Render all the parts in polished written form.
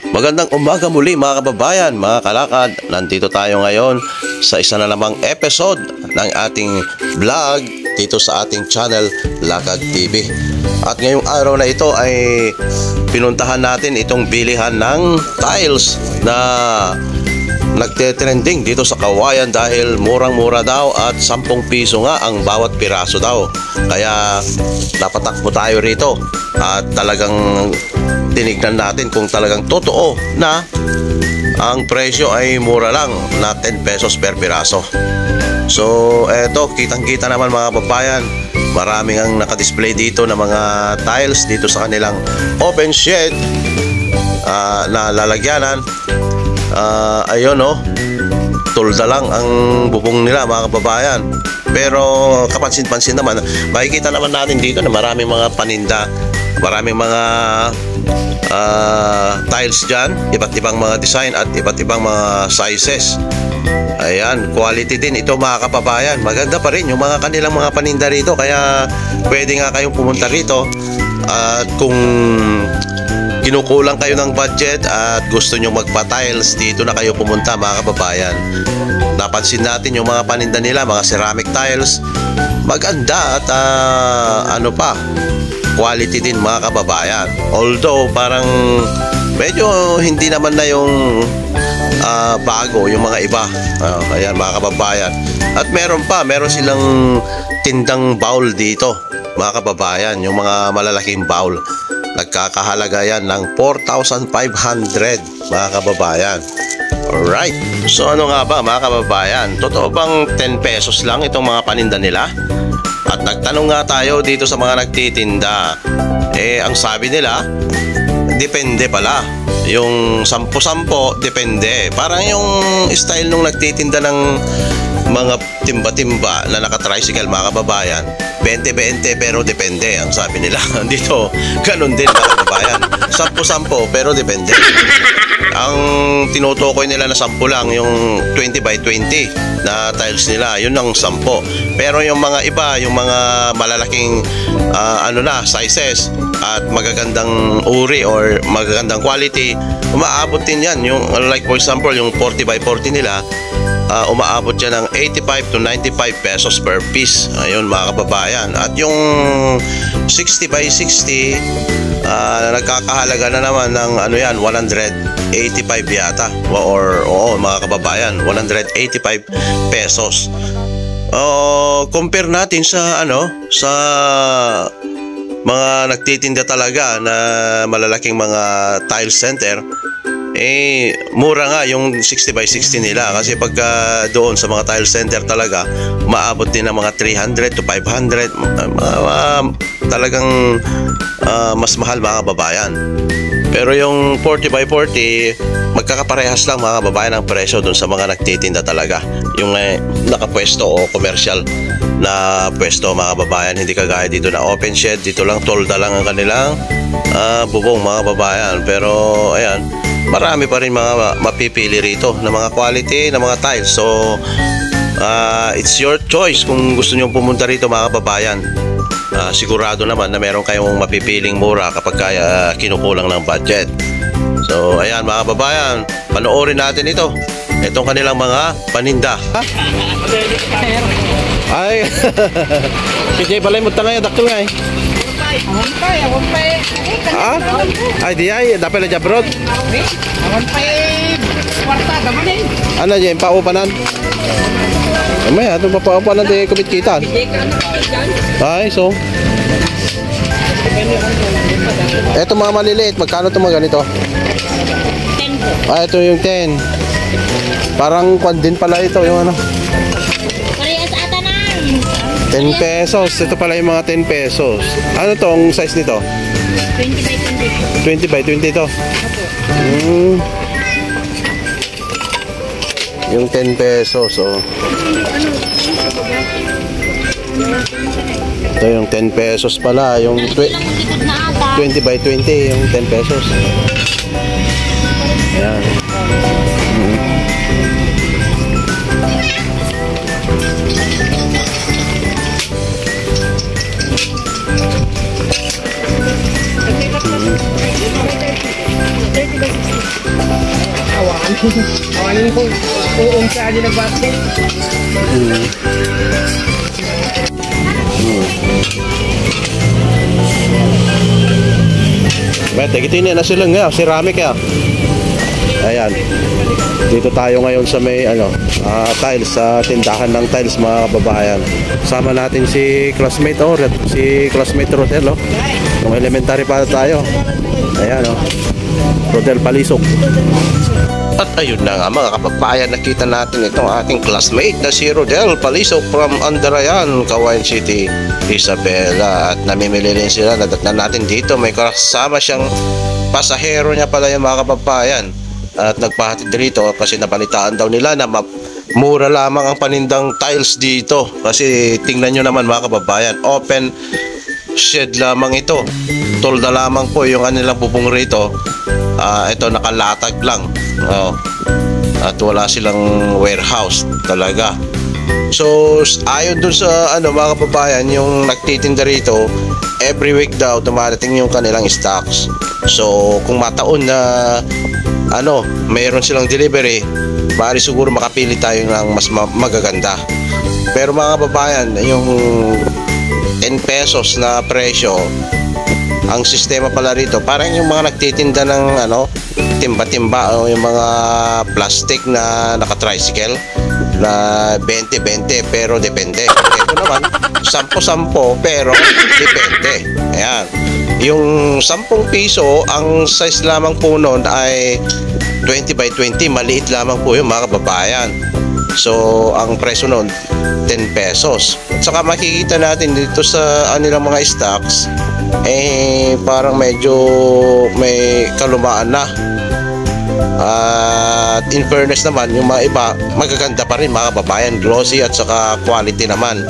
Magandang umaga muli mga kababayan, mga kalakad. Nandito tayo ngayon sa isa na namang episode ng ating vlog dito sa ating channel Lakad TV. At ngayong araw na ito ay pinuntahan natin itong bilihan ng tiles na nagte-trending dito sa Kawayan dahil murang-mura daw at 10 piso nga ang bawat piraso daw. Kaya napatakbo tayo rito at talagang tinignan natin kung talagang totoo na ang presyo ay mura lang na 10 pesos per piraso. So eto, kitang-kita naman mga kababayan, maraming ang nakadisplay dito na mga tiles dito sa kanilang open shed na lalagyanan. Ayun tulda lang ang bubong nila mga kababayan. Pero kapansin-pansin naman, makikita naman natin dito na maraming mga paninda, maraming mga tiles dyan, iba't ibang mga design at iba't ibang mga sizes. Ayan, quality din ito mga kababayan. Maganda pa rin yung mga kanilang mga paninda rito, kaya pwede nga kayong pumunta rito. At kung kinukulang kayo ng budget at gusto nyo magpa-tiles, dito na kayo pumunta mga kababayan. Napansin natin yung mga paninda nila, mga ceramic tiles, maganda at quality din mga kababayan. Although parang medyo hindi naman na yung bago yung mga iba. Ayan mga kababayan. At meron silang tindang bowl dito mga kababayan, yung mga malalaking bowl. Nagkakahalaga yan ng 4,500 mga kababayan. Alright, so ano nga ba mga kababayan, totoo bang 10 pesos lang itong mga paninda nila? At nagtanong nga tayo dito sa mga nagtitinda, ang sabi nila, depende pala. Yung 10-10, depende. Parang yung style nung nagtitinda ng mga timba-timba na naka-tricycle mga kababayan, 20-20 pero depende ang sabi nila. Dito, ganun din mga kababayan, 10-10 pero depende. Ang tinutukoy nila na 10 lang, yung 20 by 20 na tiles nila, yun ang 10. Pero yung mga iba, yung mga malalaking sizes at magagandang uri or magagandang quality, umaabot din yan. Yung like for example, yung 40 by 40 nila, umaabot yan ng 85 to 95 pesos per piece. Ayun mga kababayan. At yung 60 by 60, nagkakahalaga na naman ng 185 yata, or mga kababayan, 185 pesos. Compare natin sa sa mga nagtitinda talaga na malalaking mga tile center, mura nga yung 60 by 60 nila, kasi pagka doon sa mga tile center talaga maabot din ng mga 300 to 500, talagang mas mahal mga kababayan. Pero yung 40 by 40, magkakaparehas lang mga kababayan ang presyo doon sa mga nagtitinda talaga, yung nakapwesto o commercial na pwesto mga kababayan. Hindi kagaya dito na open shed, dito lang tolda lang ang kanilang bubong mga kababayan. Pero ayan, marami pa rin mga mapipili rito na mga quality na mga tiles. So it's your choice kung gusto nyo pumunta rito mga kababayan. Sigurado naman na meron kayong mapipiling mura kapag kaya kinukulang ng budget. So ayan mga kababayan, panoorin natin itong kanilang mga paninda. Ay kaya pala mo tanga dakto nga ay di ay dapat na jabrod. Ano dyan paupanan? May atong papaupanan di kumit kita. Ay so eto mga maliliit, magkano ito mga ganito? 10. Ito yung 10. Parang kwan din pala ito yung Parehas ata na. 10 pesos. Ito pala yung mga 10 pesos. Ano tong size nito? 20 by 20. 20 by 20 ito. Yung 10 pesos. Ito yung 10 pesos pala. Yung 20 by 20. Yung 10 pesos. Ayan. Awan. Awan yung uong sa akin nagbakit. Bete, ito na sila nga, ceramic ya. Ayan. Dito tayo ngayon sa may tiles, sa tindahan ng tiles mga kababayan. Sama natin si classmate si classmate Rodel Nung elementary pa tayo. Ayan Rodel Palisok. At ayun na nga mga kababayan, nakita natin itong ating classmate na si Rodel Palisok from Andarayan, Caguayan City, Isabela. At namimili rin sila, nadatnan natin dito. May kasama siyang pasahero niya pala yung mga kababayan. At nagpahatid dito kasi nabalitaan daw nila na mura lamang ang panindang tiles dito. Kasi tingnan nyo naman mga kababayan, open shed lamang ito. Tolda lamang po yung kanilang bubong rito. Ito nakalatag lang. At wala silang warehouse talaga. So ayon dun sa mga kababayan, yung nagtitinda rito, every week daw dumarating yung kanilang stocks. So kung mataon na mayroon silang delivery, maaari siguro makapili tayo ng mas magaganda. Pero mga kababayan, yung 10 pesos na presyo, ang sistema pala rito, parang yung mga nagtitinda ng timba-timba o yung mga plastic na naka-tricycle na 20-20 pero depende. Ito naman 10-10 pero depende. Ayan. Yung 10 piso, ang size lamang po nun ay 20 by 20. Maliit lamang po yung mga kababayan. So ang presyo nun 10 pesos. At saka makikita natin dito sa anilang mga stocks, parang medyo may kalumaan na. At in fairness naman, yung mga iba magaganda pa rin mga kababayan, glossy at saka quality naman.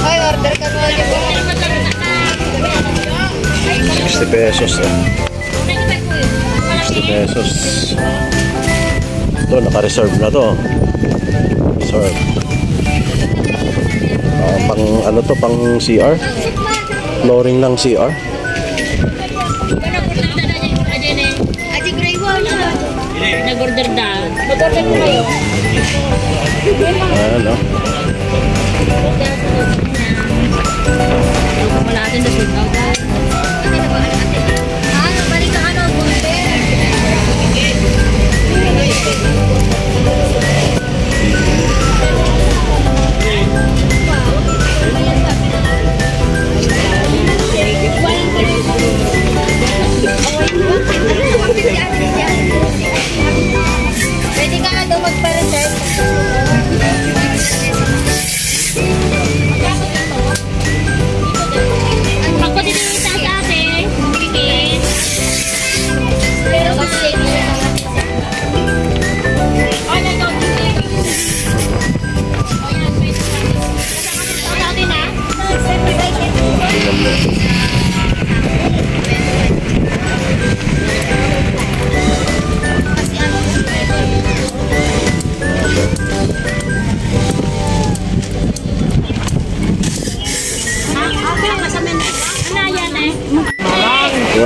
Ay, order ka mo. 60 pesos 60 pesos. Ito, naka-reserve na to. Reserve. Pang pang CR. Flooring ng CR. Nag-order daw. Mag-order ko kayo. Wala natin na suit out. Balik ka pwede ka nga daw magpa-reserve. Ako din yung isa sa atin. Pero kasi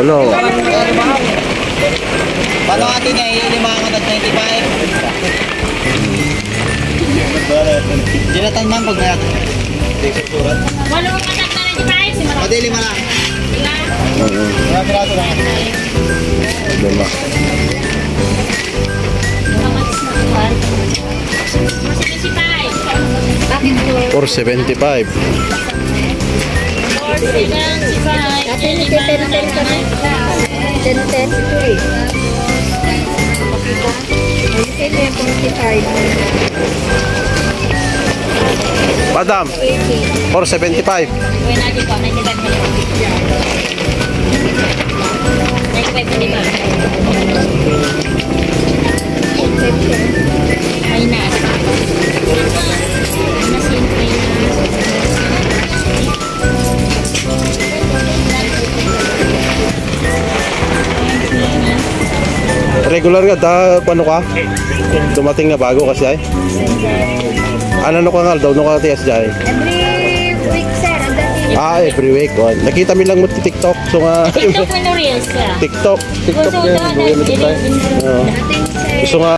wala. Paano atin niya ilimangan at 95? Dilatan man pag mayat. walo ang katak na 95. Pwede 5 lang. Marami rato lang. Lima. 475. 475. Natin ni 10 kami. 10 Madam, 475. Uwi natin po, 95 million. 95 million. Minus. Minus yung Regular ka, paano ka? Dumating na bago kasi ay? Ano ka nga daw, ka tiyas dyan? Every week, sir. Every week. Oh. Nakita mo lang mo sa TikTok. So nga, TikTok mo na reels ka. TikTok. TikTok Gusto yan. ko Buhay mo tayo. Gusto nga,